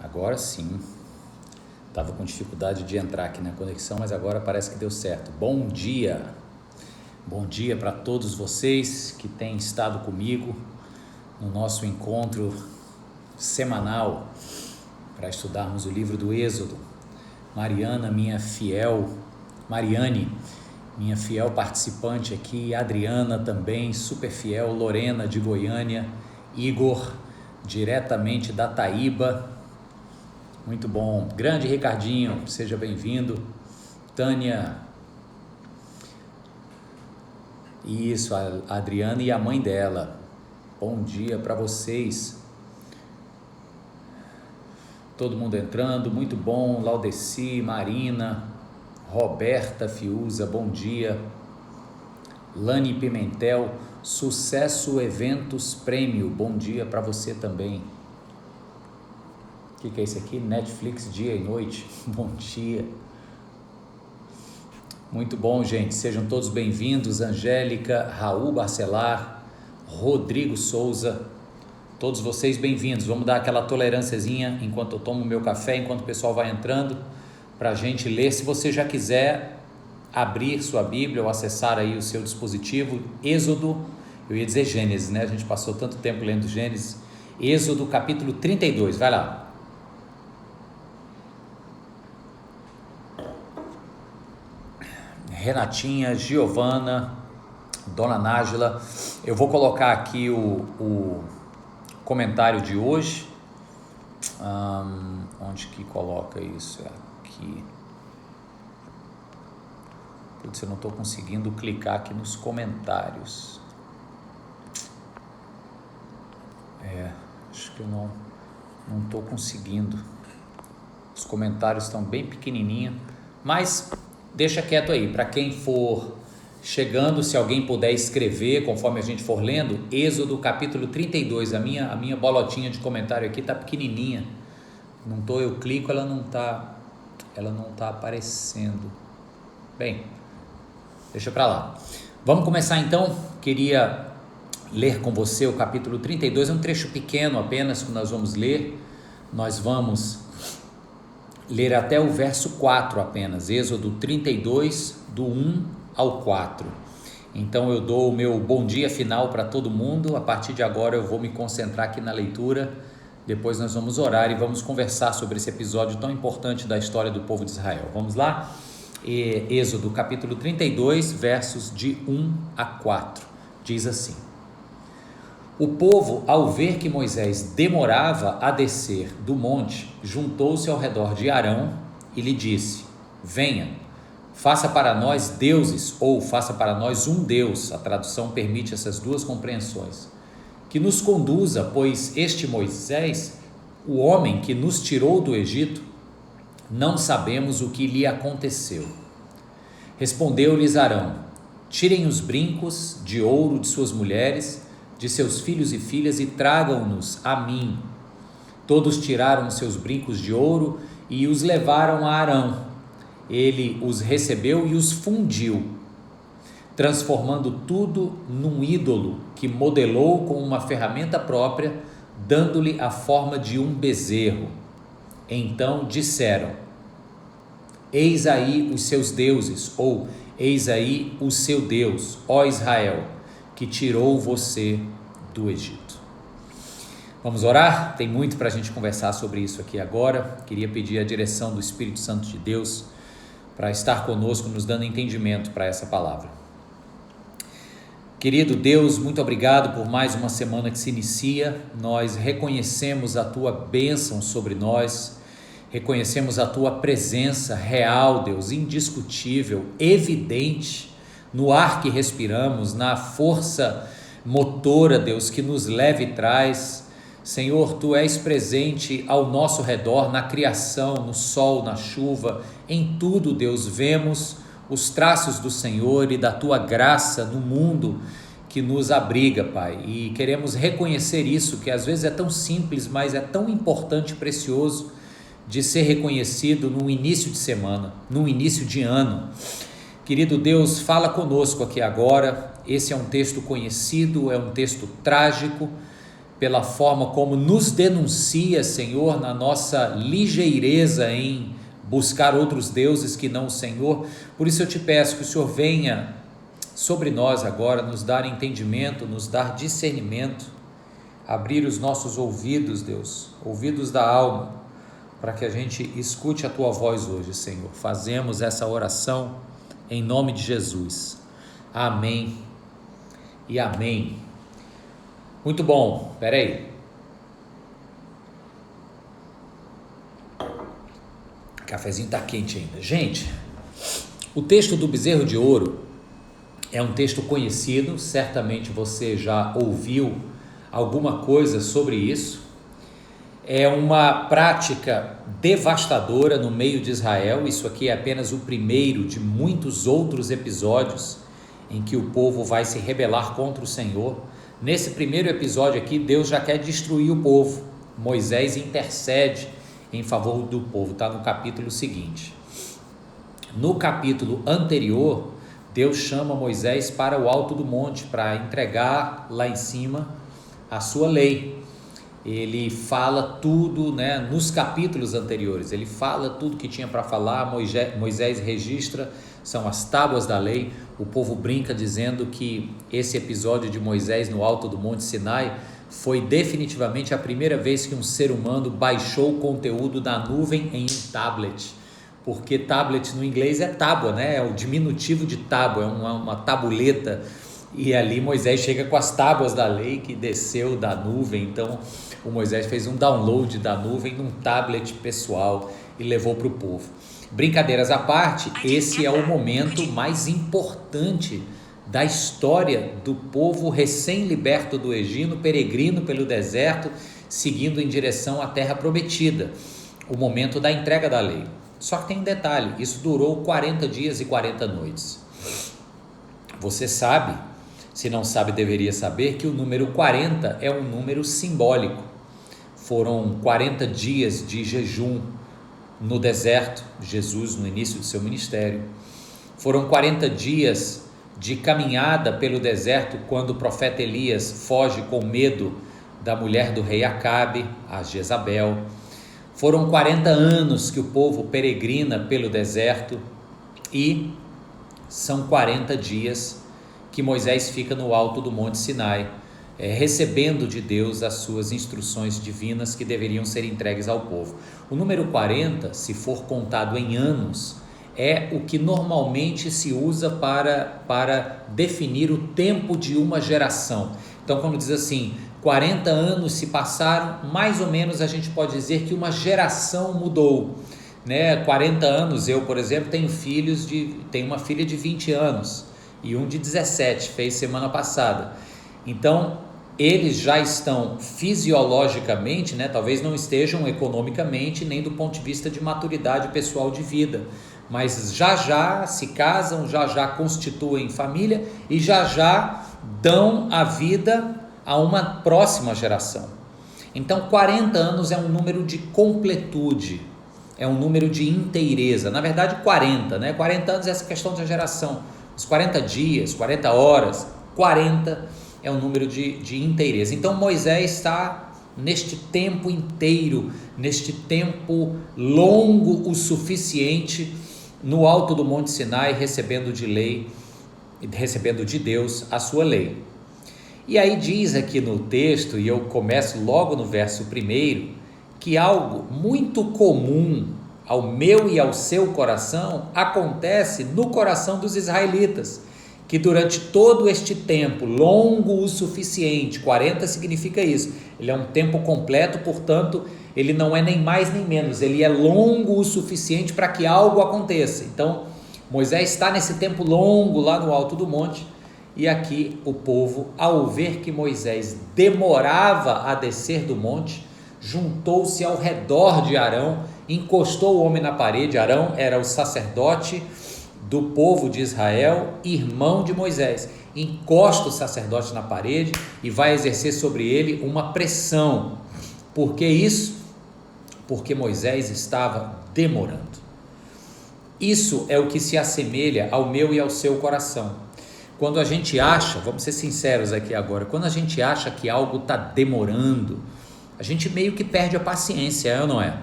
Agora sim. Estava com dificuldade de entrar aqui na conexão, mas agora parece que deu certo. Bom dia! Bom dia para todos vocês que têm estado comigo no nosso encontro semanal para estudarmos o livro do Êxodo. Mariane, minha fiel participante aqui, Adriana também, super fiel, Lorena de Goiânia, Igor, diretamente da Taíba, muito bom, grande Ricardinho, seja bem-vindo, Tânia, isso, a Adriana e a mãe dela, bom dia para vocês, todo mundo entrando, muito bom, Laudeci, Marina, Roberta Fiuza, bom dia, Lani Pimentel, Sucesso Eventos Prêmio, bom dia para você também. O que é isso aqui? Netflix dia e noite, bom dia. Muito bom, gente, sejam todos bem-vindos, Angélica, Raul Barcelar, Rodrigo Souza, todos vocês bem-vindos. Vamos dar aquela tolerânciazinha enquanto eu tomo meu café, enquanto o pessoal vai entrando, para a gente ler. Se você já quiser abrir sua Bíblia ou acessar aí o seu dispositivo, Êxodo, eu ia dizer Gênesis, né? A gente passou tanto tempo lendo Gênesis. Êxodo capítulo 32, vai lá. Renatinha, Giovana, Dona Nájila, eu vou colocar aqui o comentário de hoje. Onde que coloca isso? Aqui. Putz, eu não estou conseguindo clicar aqui nos comentários. Acho que eu não estou conseguindo. Os comentários estão bem pequenininhos, mas deixa quieto aí. Para quem for chegando, se alguém puder escrever conforme a gente for lendo, Êxodo capítulo 32, a minha bolotinha de comentário aqui está pequenininha. Eu clico, ela não tá aparecendo. Bem, deixa para lá. Vamos começar então. Queria ler com você o capítulo 32, é um trecho pequeno apenas que nós vamos ler. Nós vamos ler até o verso 4 apenas, Êxodo 32, do 1 ao 4. Então eu dou o meu bom dia final para todo mundo. A partir de agora eu vou me concentrar aqui na leitura. Depois nós vamos orar e vamos conversar sobre esse episódio tão importante da história do povo de Israel. Vamos lá? Êxodo capítulo 32, versos de 1 a 4. Diz assim: O povo, ao ver que Moisés demorava a descer do monte, juntou-se ao redor de Arão e lhe disse: Venha, faça para nós deuses, ou faça para nós um Deus, a tradução permite essas duas compreensões, que nos conduza, pois este Moisés, o homem que nos tirou do Egito, não sabemos o que lhe aconteceu. Respondeu-lhes Arão: Tirem os brincos de ouro de suas mulheres, de seus filhos e filhas, e tragam-nos a mim. Todos tiraram seus brincos de ouro e os levaram a Arão. Ele os recebeu e os fundiu, transformando tudo num ídolo que modelou com uma ferramenta própria, dando-lhe a forma de um bezerro. Então disseram: Eis aí os seus deuses, ou eis aí o seu Deus, ó Israel, que tirou você do Egito. Vamos orar? Tem muito para a gente conversar sobre isso aqui agora. Queria pedir a direção do Espírito Santo de Deus para estar conosco, nos dando entendimento para essa palavra. Querido Deus, muito obrigado por mais uma semana que se inicia. Nós reconhecemos a Tua bênção sobre nós, reconhecemos a Tua presença real, Deus, indiscutível, evidente, no ar que respiramos, na força motora, Deus, que nos leva e traz. Senhor, Tu és presente ao nosso redor, na criação, no sol, na chuva, em tudo, Deus, vemos os traços do Senhor e da Tua graça no mundo que nos abriga, Pai, e queremos reconhecer isso, que às vezes é tão simples, mas é tão importante e precioso de ser reconhecido num início de semana, num início de ano. Querido Deus, fala conosco aqui agora. Esse é um texto conhecido, é um texto trágico, pela forma como nos denuncia, Senhor, na nossa ligeireza em buscar outros deuses que não o Senhor. Por isso eu te peço que o Senhor venha sobre nós agora, nos dar entendimento, nos dar discernimento, abrir os nossos ouvidos, Deus, ouvidos da alma, para que a gente escute a Tua voz hoje, Senhor. Fazemos essa oração em nome de Jesus. Amém e amém. Muito bom, peraí. O cafezinho está quente ainda. Gente, o texto do bezerro de ouro é um texto conhecido, certamente você já ouviu alguma coisa sobre isso. É uma prática devastadora no meio de Israel. Isso aqui é apenas o primeiro de muitos outros episódios em que o povo vai se rebelar contra o Senhor. Nesse primeiro episódio aqui, Deus já quer destruir o povo. Moisés intercede em favor do povo, está no capítulo seguinte. No capítulo anterior, Deus chama Moisés para o alto do monte, para entregar lá em cima a sua lei. Ele fala tudo, né, nos capítulos anteriores, ele fala tudo que tinha para falar. Moisés registra, são as tábuas da lei. O povo brinca dizendo que esse episódio de Moisés no alto do Monte Sinai foi definitivamente a primeira vez que um ser humano baixou o conteúdo da nuvem em um tablet, porque tablet no inglês é tábua, né? É o diminutivo de tábua, é uma tabuleta, e ali Moisés chega com as tábuas da lei que desceu da nuvem. Então o Moisés fez um download da nuvem num tablet pessoal e levou para o povo. Brincadeiras à parte, esse é o momento mais importante da história do povo recém-liberto do Egito, peregrino pelo deserto, seguindo em direção à terra prometida, o momento da entrega da lei. Só que tem um detalhe, isso durou 40 dias e 40 noites. Você sabe, se não sabe deveria saber, que o número 40 é um número simbólico. Foram 40 dias de jejum no deserto, Jesus no início de seu ministério. Foram 40 dias de caminhada pelo deserto, quando o profeta Elias foge com medo da mulher do rei Acabe, a Jezabel. Foram 40 anos que o povo peregrina pelo deserto, e são 40 dias que Moisés fica no alto do Monte Sinai, recebendo de Deus as suas instruções divinas que deveriam ser entregues ao povo. O número 40, se for contado em anos, é o que normalmente se usa para definir o tempo de uma geração. Então, quando diz assim, 40 anos se passaram, mais ou menos a gente pode dizer que uma geração mudou, né? 40 anos, eu, por exemplo, tenho uma filha de 20 anos e um de 17, fez semana passada. Então, eles já estão fisiologicamente, né? Talvez não estejam economicamente, nem do ponto de vista de maturidade pessoal de vida, mas já se casam, já constituem família e já dão a vida a uma próxima geração. Então 40 anos é um número de completude, é um número de inteireza. Na verdade 40, né? 40 anos é essa questão da geração, os 40 dias, 40 horas, 40 é um número de inteireza. Então Moisés está neste tempo inteiro, neste tempo longo o suficiente, no alto do Monte Sinai, recebendo de Deus a sua lei. E aí diz aqui no texto, e eu começo logo no verso 1, que algo muito comum ao meu e ao seu coração acontece no coração dos israelitas, que durante todo este tempo, longo o suficiente, 40 significa isso, ele é um tempo completo, portanto, ele não é nem mais nem menos, ele é longo o suficiente para que algo aconteça. Então, Moisés está nesse tempo longo lá no alto do monte, e aqui o povo, ao ver que Moisés demorava a descer do monte, juntou-se ao redor de Arão, encostou o homem na parede. Arão era o sacerdote do povo de Israel, irmão de Moisés. Encosta o sacerdote na parede e vai exercer sobre ele uma pressão. Por que isso? Porque Moisés estava demorando. Isso é o que se assemelha ao meu e ao seu coração. quando a gente acha, vamos ser sinceros aqui agora, quando a gente acha que algo está demorando, a gente meio que perde a paciência, é ou não é?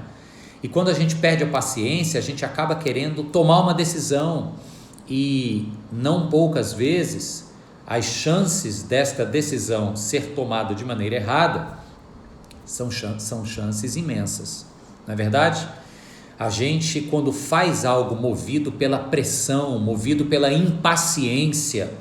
E quando a gente perde a paciência, a gente acaba querendo tomar uma decisão e não poucas vezes as chances desta decisão ser tomada de maneira errada são chances imensas, não é verdade? A gente, quando faz algo movido pela pressão, movido pela impaciência,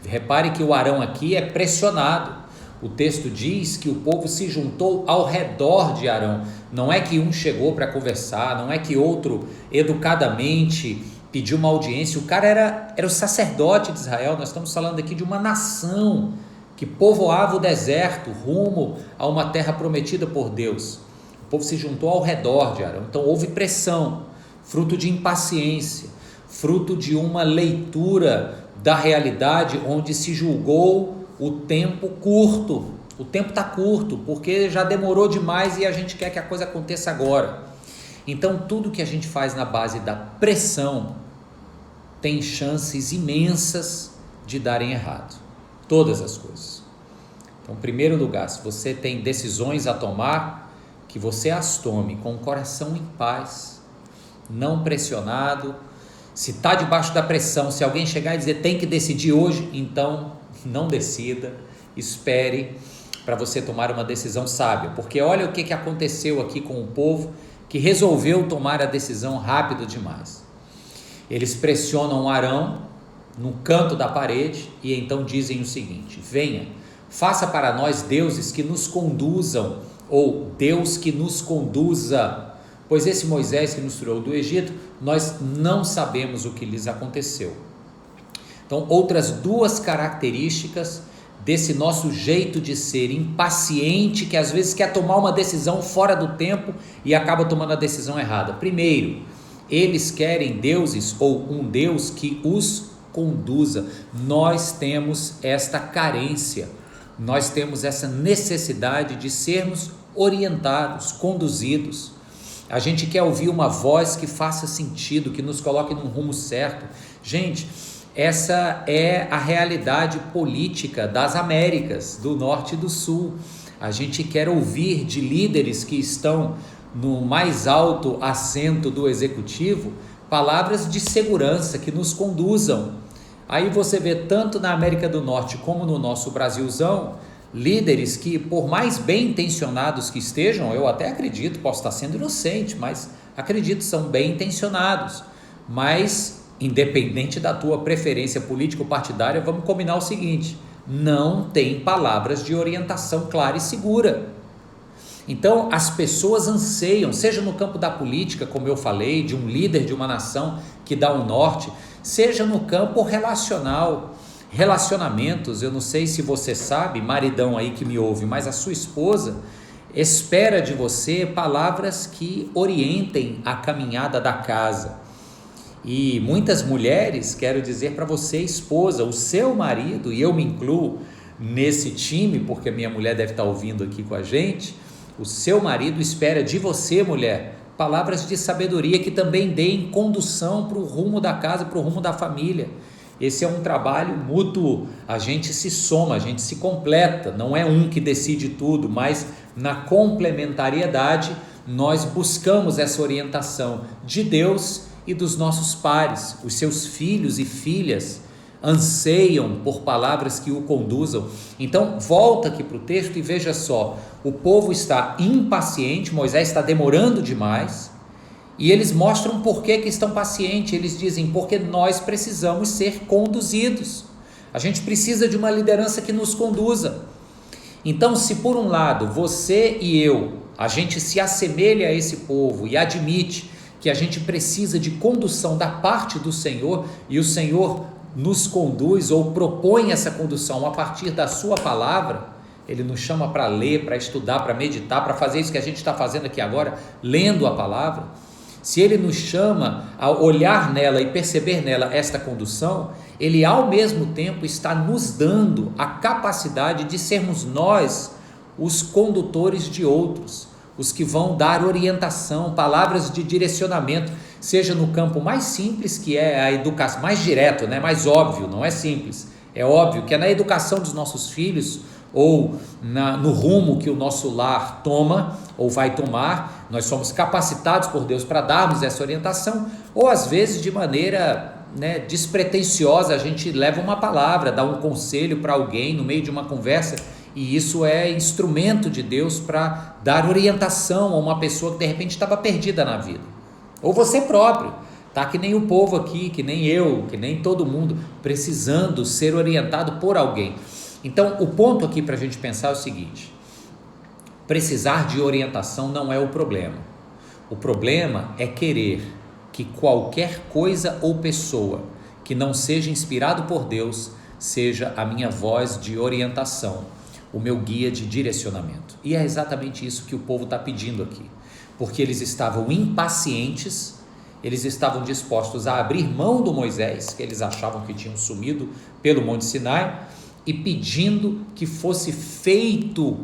repare que o Arão aqui é pressionado. O texto diz que o povo se juntou ao redor de Arão. Não é que um chegou para conversar, não é que outro educadamente pediu uma audiência. O cara era o sacerdote de Israel. Nós estamos falando aqui de uma nação que povoava o deserto rumo a uma terra prometida por Deus. O povo se juntou ao redor de Arão. Então houve pressão, fruto de impaciência, fruto de uma leitura da realidade onde se julgou o tempo curto. O tempo está curto porque já demorou demais e a gente quer que a coisa aconteça agora. Então tudo que a gente faz na base da pressão tem chances imensas de darem errado. Todas as coisas. Então, em primeiro lugar, se você tem decisões a tomar, que você as tome com o coração em paz, não pressionado. Se está debaixo da pressão, se alguém chegar e dizer tem que decidir hoje, então não decida, espere para você tomar uma decisão sábia, porque olha o que aconteceu aqui com o povo que resolveu tomar a decisão rápido demais. Eles pressionam Arão no canto da parede e então dizem o seguinte: venha, faça para nós deuses que nos conduzam, ou Deus que nos conduza, pois esse Moisés que nos tirou do Egito, nós não sabemos o que lhes aconteceu. Então, outras duas características desse nosso jeito de ser impaciente, que às vezes quer tomar uma decisão fora do tempo e acaba tomando a decisão errada. Primeiro, eles querem deuses ou um Deus que os conduza. Nós temos esta carência, nós temos essa necessidade de sermos orientados, conduzidos. A gente quer ouvir uma voz que faça sentido, que nos coloque num rumo certo. Gente, essa é a realidade política das Américas, do Norte e do Sul. A gente quer ouvir de líderes que estão no mais alto assento do executivo palavras de segurança que nos conduzam. Aí você vê tanto na América do Norte como no nosso Brasilzão, líderes que, por mais bem intencionados que estejam, eu até acredito, posso estar sendo inocente, mas acredito, são bem intencionados, mas independente da tua preferência político-partidária, vamos combinar o seguinte: não tem palavras de orientação clara e segura. Então as pessoas anseiam, seja no campo da política, como eu falei, de um líder de uma nação que dá um norte, seja no campo relacional, relacionamentos. Eu não sei se você sabe, maridão aí que me ouve, mas a sua esposa espera de você palavras que orientem a caminhada da casa. E muitas mulheres, quero dizer para você, esposa, o seu marido, e eu me incluo nesse time, porque minha mulher deve estar ouvindo aqui com a gente, o seu marido espera de você, mulher, palavras de sabedoria que também deem condução para o rumo da casa, para o rumo da família. Esse é um trabalho mútuo, a gente se soma, a gente se completa, não é um que decide tudo, mas na complementariedade nós buscamos essa orientação de Deus e dos nossos pares. Os seus filhos e filhas anseiam por palavras que o conduzam. Então volta aqui para o texto e veja só, o povo está impaciente, Moisés está demorando demais, e eles mostram por que estão pacientes. Eles dizem: porque nós precisamos ser conduzidos, a gente precisa de uma liderança que nos conduza. Então, se por um lado você e eu, a gente se assemelha a esse povo e admite que a gente precisa de condução da parte do Senhor, e o Senhor nos conduz ou propõe essa condução a partir da sua palavra, Ele nos chama para ler, para estudar, para meditar, para fazer isso que a gente está fazendo aqui agora, lendo a palavra. Se Ele nos chama a olhar nela e perceber nela esta condução, Ele ao mesmo tempo está nos dando a capacidade de sermos nós os condutores de outros, os que vão dar orientação, palavras de direcionamento, seja no campo mais simples, que é a educação, mais direto, né? Mais óbvio, não é simples, É óbvio que é na educação dos nossos filhos ou no rumo que o nosso lar toma ou vai tomar, nós somos capacitados por Deus para darmos essa orientação, ou às vezes de maneira despretensiosa, a gente leva uma palavra, dá um conselho para alguém no meio de uma conversa, e isso é instrumento de Deus para dar orientação a uma pessoa que de repente estava perdida na vida, ou você próprio, tá que nem o povo aqui, que nem eu, que nem todo mundo, precisando ser orientado por alguém. Então o ponto aqui para a gente pensar é o seguinte: precisar de orientação não é o problema, o problema é querer que qualquer coisa ou pessoa que não seja inspirado por Deus seja a minha voz de orientação, o meu guia de direcionamento. E é exatamente isso que o povo está pedindo aqui, porque eles estavam impacientes, eles estavam dispostos a abrir mão do Moisés, que eles achavam que tinham sumido pelo Monte Sinai, e pedindo que fosse feito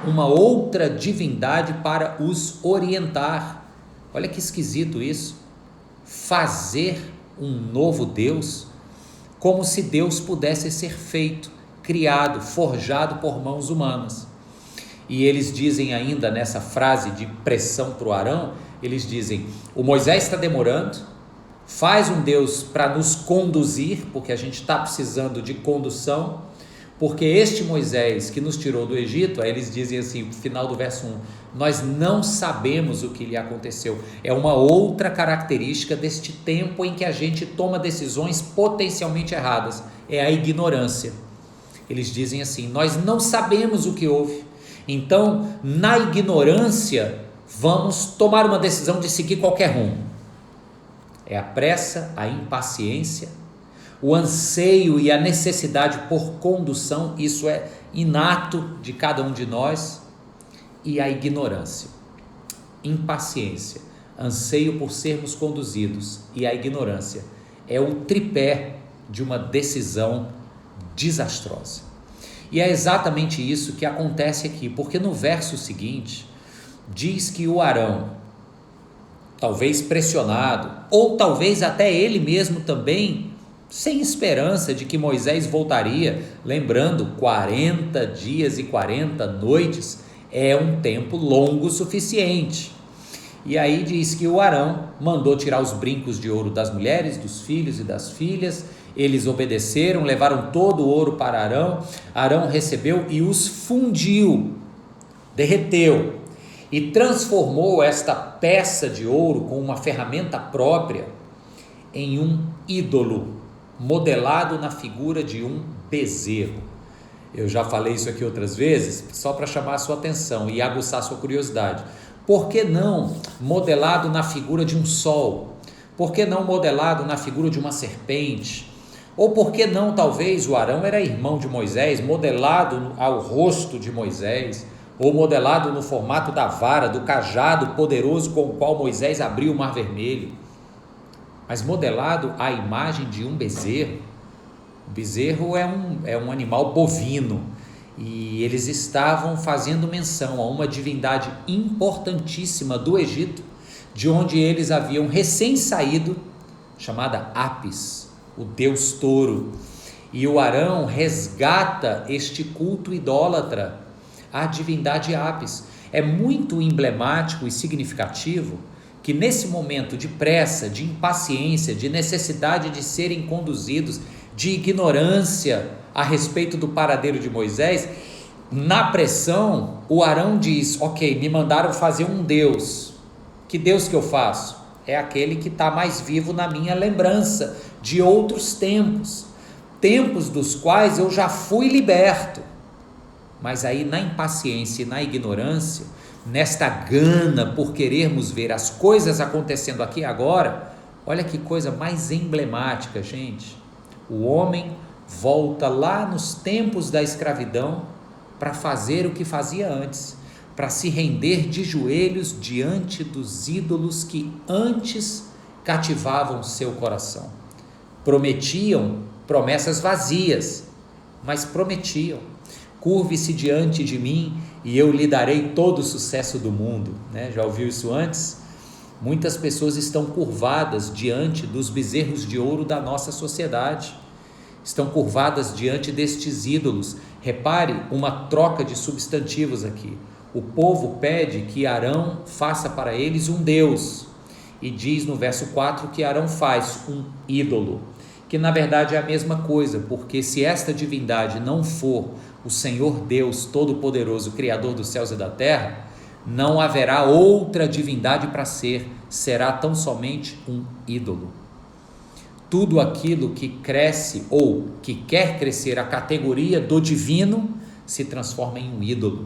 uma outra divindade para os orientar. Olha que esquisito isso. Fazer um novo Deus, como se Deus pudesse ser feito, criado, forjado por mãos humanas. E eles dizem ainda nessa frase de pressão para o Arão, eles dizem: o Moisés está demorando, faz um Deus para nos conduzir, porque a gente está precisando de condução, porque este Moisés que nos tirou do Egito, aí eles dizem assim, no final do verso 1, nós não sabemos o que lhe aconteceu. É uma outra característica deste tempo em que a gente toma decisões potencialmente erradas, é a ignorância. Eles dizem assim, nós não sabemos o que houve, então na ignorância vamos tomar uma decisão de seguir qualquer rumo. É a pressa, a impaciência, o anseio e a necessidade por condução, isso é inato de cada um de nós, e a ignorância, impaciência, anseio por sermos conduzidos e a ignorância é o tripé de uma decisão desastrosa. E é exatamente isso que acontece aqui, porque no verso seguinte diz que o Arão, talvez pressionado, ou talvez até ele mesmo também sem esperança de que Moisés voltaria, lembrando, 40 dias e 40 noites é um tempo longo o suficiente. E aí diz que o Arão mandou tirar os brincos de ouro das mulheres, dos filhos e das filhas, eles obedeceram, levaram todo o ouro para Arão, Arão recebeu e os fundiu, derreteu, e transformou esta peça de ouro com uma ferramenta própria em um ídolo, modelado na figura de um bezerro. Eu já falei isso aqui outras vezes, só para chamar a sua atenção e aguçar a sua curiosidade. Por que não modelado na figura de um sol? Por que não modelado na figura de uma serpente? Ou por que não, talvez, o Arão era irmão de Moisés, modelado ao rosto de Moisés, ou modelado no formato da vara, do cajado poderoso com o qual Moisés abriu o Mar Vermelho, mas modelado à imagem de um bezerro. O bezerro é um animal bovino, e eles estavam fazendo menção a uma divindade importantíssima do Egito, de onde eles haviam recém saído, chamada Apis, o deus touro, e o Arão resgata este culto idólatra à divindade Apis. É muito emblemático e significativo que nesse momento de pressa, de impaciência, de necessidade de serem conduzidos, de ignorância a respeito do paradeiro de Moisés, na pressão, o Arão diz, ok, me mandaram fazer um Deus, que Deus que eu faço? É aquele que está mais vivo na minha lembrança, de outros tempos, tempos dos quais eu já fui liberto, mas aí na impaciência e na ignorância, nesta gana por querermos ver as coisas acontecendo aqui agora, olha que coisa mais emblemática, gente. O homem volta lá nos tempos da escravidão para fazer o que fazia antes, para se render de joelhos diante dos ídolos que antes cativavam seu coração. Prometiam promessas vazias, mas prometiam. Curve-se diante de mim e eu lhe darei todo o sucesso do mundo, né? Já ouviu isso antes? Muitas pessoas estão curvadas diante dos bezerros de ouro da nossa sociedade, estão curvadas diante destes ídolos. Repare uma troca de substantivos aqui. O povo pede que Arão faça para eles um Deus, e diz no verso 4 que Arão faz um ídolo, que na verdade é a mesma coisa, porque se esta divindade não for o Senhor Deus Todo-Poderoso, Criador dos céus e da terra, não haverá outra divindade para ser, será tão somente um ídolo. Tudo aquilo que cresce ou que quer crescer a categoria do divino se transforma em um ídolo,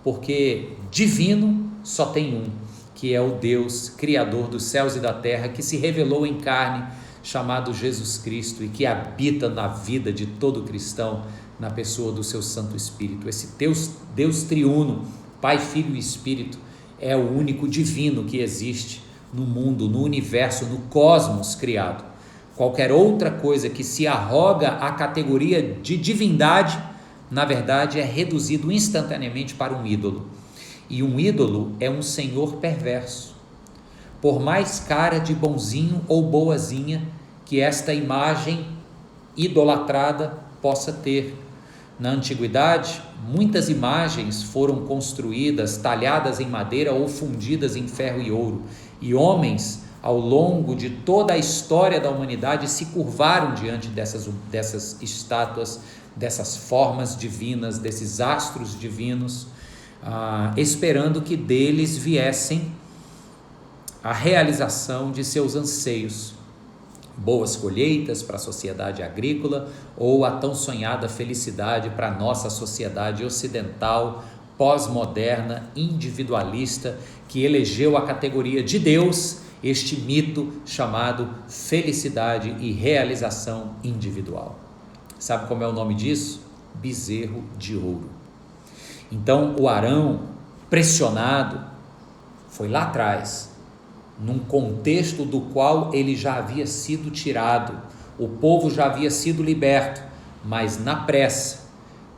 porque divino só tem um, que é o Deus Criador dos céus e da terra, que se revelou em carne, chamado Jesus Cristo, e que habita na vida de todo cristão, na pessoa do seu Santo Espírito. Esse Deus triuno, Pai, Filho e Espírito, é o único divino que existe no mundo, no universo, no cosmos criado. Qualquer outra coisa que se arroga à categoria de divindade, na verdade é reduzido instantaneamente para um ídolo. E um ídolo é um senhor perverso. Por mais cara de bonzinho ou boazinha que esta imagem idolatrada possa ter. Na antiguidade, muitas imagens foram construídas, talhadas em madeira ou fundidas em ferro e ouro, e homens, ao longo de toda a história da humanidade, se curvaram diante dessas estátuas, dessas formas divinas, desses astros divinos, esperando que deles viessem a realização de seus anseios, boas colheitas para a sociedade agrícola ou a tão sonhada felicidade para a nossa sociedade ocidental, pós-moderna, individualista, que elegeu a categoria de Deus este mito chamado felicidade e realização individual. Sabe como é o nome disso? Bezerro de ouro. Então o Arão, pressionado, foi lá atrás, num contexto do qual ele já havia sido tirado, o povo já havia sido liberto, mas na pressa,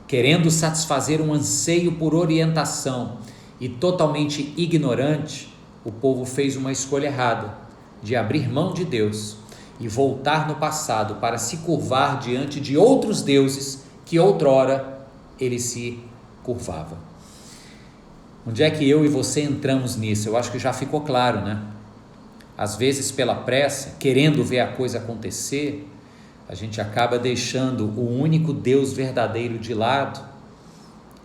querendo satisfazer um anseio por orientação e totalmente ignorante, o povo fez uma escolha errada, de abrir mão de Deus e voltar no passado para se curvar diante de outros deuses que outrora ele se curvava. Onde é que eu e você entramos nisso? Eu acho que já ficou claro, né? Às vezes, pela pressa, querendo ver a coisa acontecer, a gente acaba deixando o único Deus verdadeiro de lado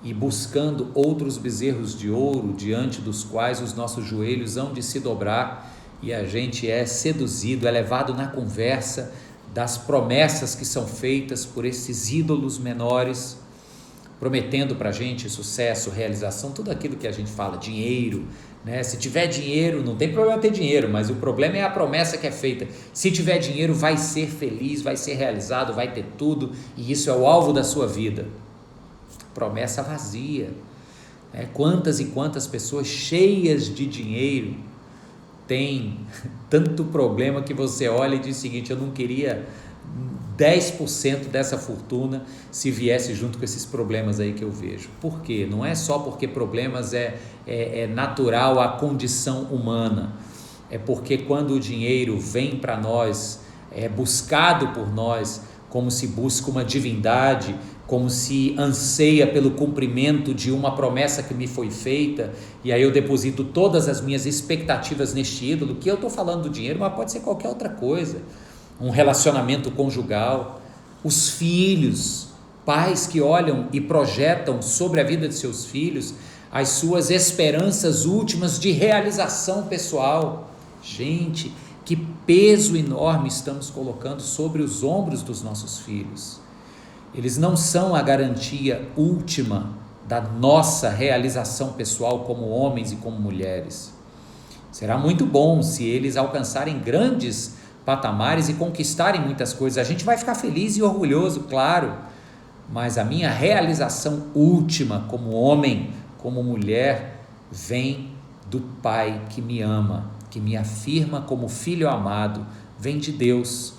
e buscando outros bezerros de ouro diante dos quais os nossos joelhos hão de se dobrar, e a gente é seduzido, é levado na conversa das promessas que são feitas por esses ídolos menores, prometendo para a gente sucesso, realização, tudo aquilo que a gente fala, dinheiro, né? Se tiver dinheiro, não tem problema ter dinheiro, mas o problema é a promessa que é feita. Se tiver dinheiro, vai ser feliz, vai ser realizado, vai ter tudo, e isso é o alvo da sua vida. Promessa vazia, né? Quantas e quantas pessoas cheias de dinheiro têm tanto problema que você olha e diz o seguinte: eu não queria 10% dessa fortuna se viesse junto com esses problemas aí que eu vejo. Por quê? Não é só porque problemas é natural à condição humana, é porque quando o dinheiro vem para nós, é buscado por nós, como se busca uma divindade, como se anseia pelo cumprimento de uma promessa que me foi feita, e aí eu deposito todas as minhas expectativas neste ídolo, que eu estou falando do dinheiro, mas pode ser qualquer outra coisa, um relacionamento conjugal, os filhos, pais que olham e projetam sobre a vida de seus filhos as suas esperanças últimas de realização pessoal. Gente, que peso enorme estamos colocando sobre os ombros dos nossos filhos. Eles não são a garantia última da nossa realização pessoal como homens e como mulheres. Será muito bom se eles alcançarem grandes patamares e conquistarem muitas coisas. A gente vai ficar feliz e orgulhoso, claro, mas a minha realização última como homem, como mulher, vem do Pai que me ama, que me afirma como filho amado, vem de Deus.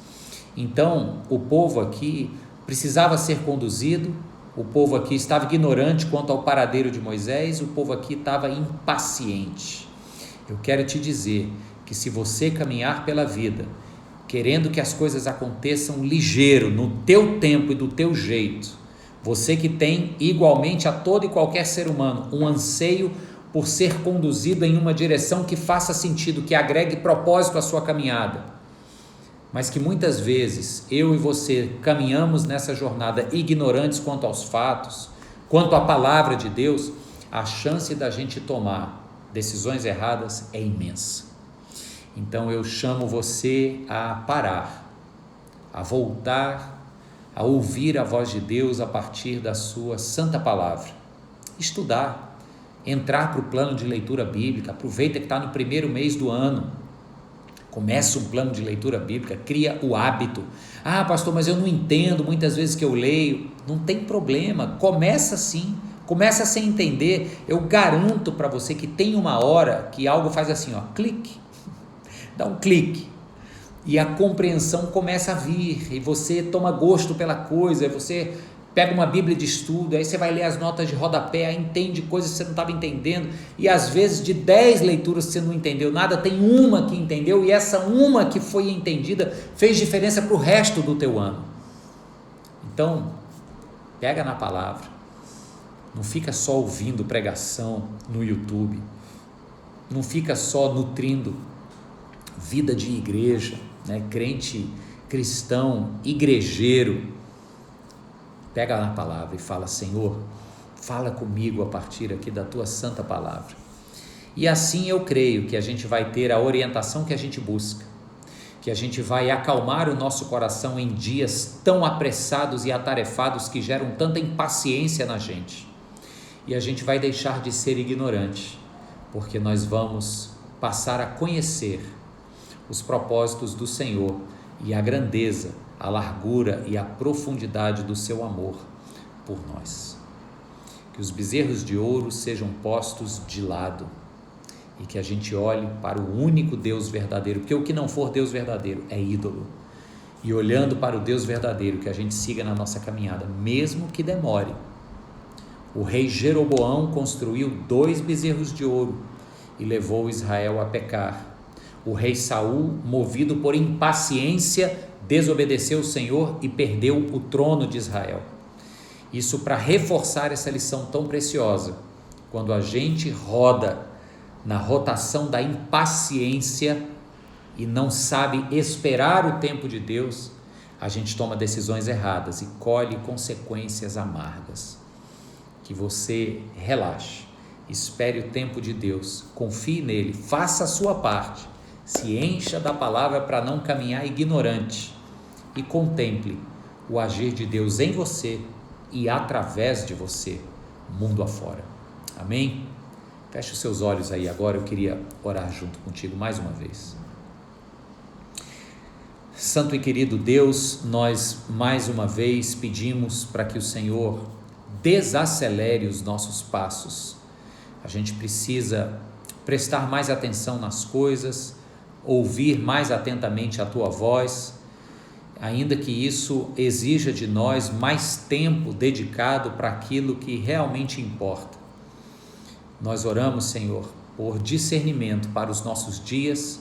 Então, o povo aqui precisava ser conduzido, o povo aqui estava ignorante quanto ao paradeiro de Moisés, o povo aqui estava impaciente. Eu quero te dizer que se você caminhar pela vida querendo que as coisas aconteçam ligeiro, no teu tempo e do teu jeito. Você que tem, igualmente a todo e qualquer ser humano, um anseio por ser conduzido em uma direção que faça sentido, que agregue propósito à sua caminhada. Mas que muitas vezes eu e você caminhamos nessa jornada ignorantes quanto aos fatos, quanto à palavra de Deus, a chance da gente tomar decisões erradas é imensa. Então eu chamo você a parar, a voltar, a ouvir a voz de Deus a partir da sua santa palavra, estudar, entrar para o plano de leitura bíblica. Aproveita que está no primeiro mês do ano, começa um plano de leitura bíblica, cria o hábito. Ah, pastor, mas eu não entendo muitas vezes que eu leio. Não tem problema, começa assim, começa sem entender. Eu garanto para você que tem uma hora que algo faz assim, ó, clique, dá um clique, e a compreensão começa a vir, e você toma gosto pela coisa, você pega uma Bíblia de estudo, aí você vai ler as notas de rodapé, aí entende coisas que você não estava entendendo, e às vezes de 10 leituras que você não entendeu nada, tem uma que entendeu, e essa uma que foi entendida fez diferença para o resto do teu ano. Então, pega na palavra, não fica só ouvindo pregação no YouTube, não fica só nutrindo vida de igreja, né? Crente cristão, igrejeiro. Pega na palavra e fala: Senhor, fala comigo a partir aqui da tua santa palavra. E assim eu creio que a gente vai ter a orientação que a gente busca, que a gente vai acalmar o nosso coração em dias tão apressados e atarefados que geram tanta impaciência na gente. E a gente vai deixar de ser ignorante, porque nós vamos passar a conhecer os propósitos do Senhor e a grandeza, a largura e a profundidade do seu amor por nós. Que os bezerros de ouro sejam postos de lado e que a gente olhe para o único Deus verdadeiro, porque o que não for Deus verdadeiro é ídolo. E olhando para o Deus verdadeiro, que a gente siga na nossa caminhada, mesmo que demore. O rei Jeroboão construiu 2 bezerros de ouro e levou Israel a pecar. O rei Saul, movido por impaciência, desobedeceu o Senhor e perdeu o trono de Israel. Isso para reforçar essa lição tão preciosa. Quando a gente roda na rotação da impaciência e não sabe esperar o tempo de Deus, a gente toma decisões erradas e colhe consequências amargas. Que você relaxe, espere o tempo de Deus, confie nele, faça a sua parte, se encha da palavra para não caminhar ignorante e contemple o agir de Deus em você e através de você, mundo afora. Amém? Feche os seus olhos aí agora, eu queria orar junto contigo mais uma vez. Santo e querido Deus, nós mais uma vez pedimos para que o Senhor desacelere os nossos passos. A gente precisa prestar mais atenção nas coisas, ouvir mais atentamente a tua voz, ainda que isso exija de nós mais tempo dedicado para aquilo que realmente importa. Nós oramos, Senhor, por discernimento para os nossos dias,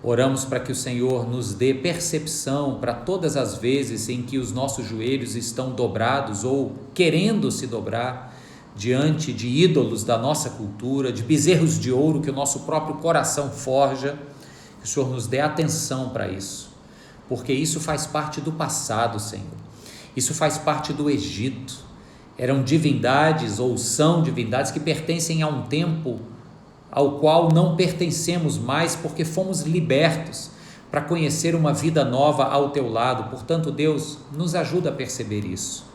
oramos para que o Senhor nos dê percepção para todas as vezes em que os nossos joelhos estão dobrados ou querendo se dobrar diante de ídolos da nossa cultura, de bezerros de ouro que o nosso próprio coração forja. Que o Senhor nos dê atenção para isso, porque isso faz parte do passado, Senhor. Isso faz parte do Egito. Eram divindades ou são divindades que pertencem a um tempo ao qual não pertencemos mais, porque fomos libertos para conhecer uma vida nova ao teu lado. Portanto, Deus, nos ajuda a perceber isso.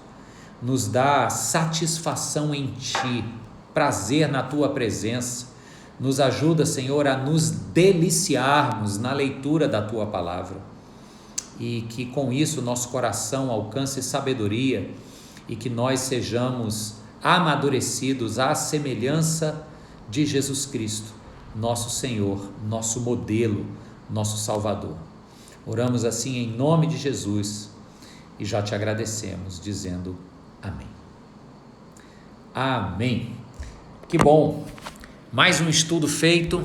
Nos dá satisfação em ti, prazer na tua presença. Nos ajuda, Senhor, a nos deliciarmos na leitura da tua palavra e que com isso nosso coração alcance sabedoria e que nós sejamos amadurecidos à semelhança de Jesus Cristo, nosso Senhor, nosso modelo, nosso Salvador. Oramos assim em nome de Jesus e já te agradecemos, dizendo amém. Amém. Que bom! Mais um estudo feito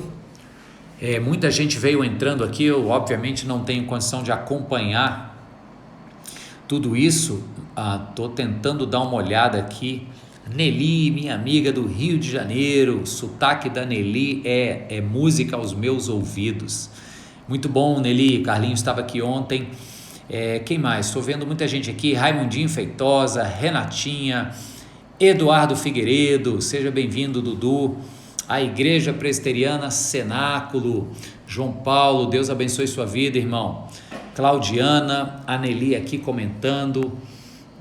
Muita gente veio entrando aqui, eu obviamente não tenho condição de acompanhar tudo isso, estou tentando dar uma olhada aqui. Nelly, minha amiga do Rio de Janeiro, o sotaque da Nelly é música aos meus ouvidos. Muito bom, Nelly. Carlinhos estava aqui ontem. Quem mais? Estou vendo muita gente aqui. Raimundinho Feitosa, Renatinha, Eduardo Figueiredo, seja bem-vindo, Dudu. A Igreja Presbiteriana Cenáculo, João Paulo, Deus abençoe sua vida, irmão. Claudiana, a Nelly aqui comentando.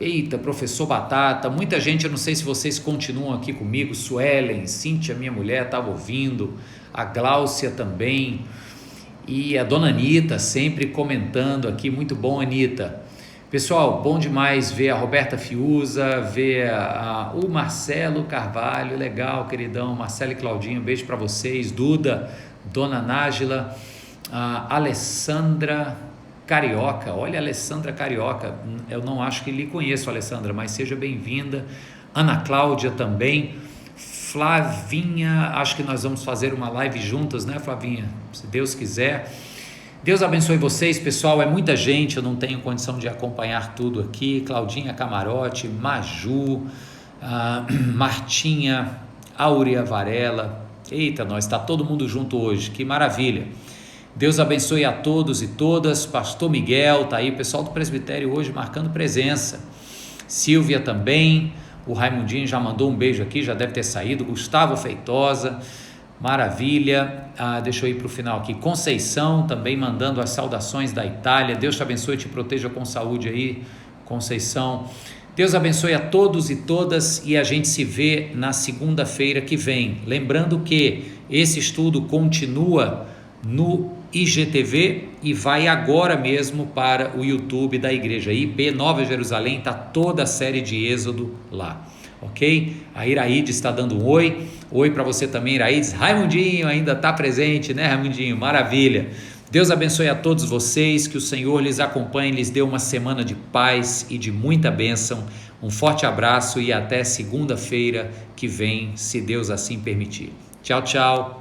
Eita, professor Batata, muita gente, eu não sei se vocês continuam aqui comigo. Suelen, Cíntia, minha mulher, estava ouvindo. A Gláucia também. E a dona Anitta sempre comentando aqui. Muito bom, Anitta. Pessoal, bom demais ver a Roberta Fiuza, ver o Marcelo Carvalho, legal, queridão, Marcelo e Claudinho, um beijo para vocês, Duda, Dona Nájila, a Alessandra Carioca, olha a Alessandra Carioca, eu não acho que lhe conheço, Alessandra, mas seja bem-vinda, Ana Cláudia também, Flavinha, acho que nós vamos fazer uma live juntas, né, Flavinha, se Deus quiser. Deus abençoe vocês, pessoal, é muita gente, eu não tenho condição de acompanhar tudo aqui. Claudinha Camarote, Maju, Martinha, Áurea Varela, eita, nós está todo mundo junto hoje, que maravilha. Deus abençoe a todos e todas. Pastor Miguel está aí, pessoal do presbitério hoje marcando presença. Silvia também, o Raimundinho já mandou um beijo aqui, já deve ter saído. Gustavo Feitosa, maravilha. Deixa eu ir para o final aqui. Conceição também mandando as saudações da Itália. Deus te abençoe e te proteja com saúde aí, Conceição. Deus abençoe a todos e todas e a gente se vê na segunda-feira que vem. Lembrando que esse estudo continua no IGTV e vai agora mesmo para o YouTube da Igreja IP Nova Jerusalém, está toda a série de Êxodo lá. Ok? A Iraídes está dando um oi para você também, Iraídes. Raimundinho ainda está presente, né, Raimundinho? Maravilha. Deus abençoe a todos vocês, que o Senhor lhes acompanhe, lhes dê uma semana de paz e de muita bênção. Um forte abraço e até segunda-feira que vem, se Deus assim permitir. Tchau, tchau.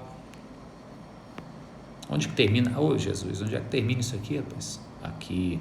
Onde que termina? Jesus, onde é que termina isso aqui, rapaz? Aqui.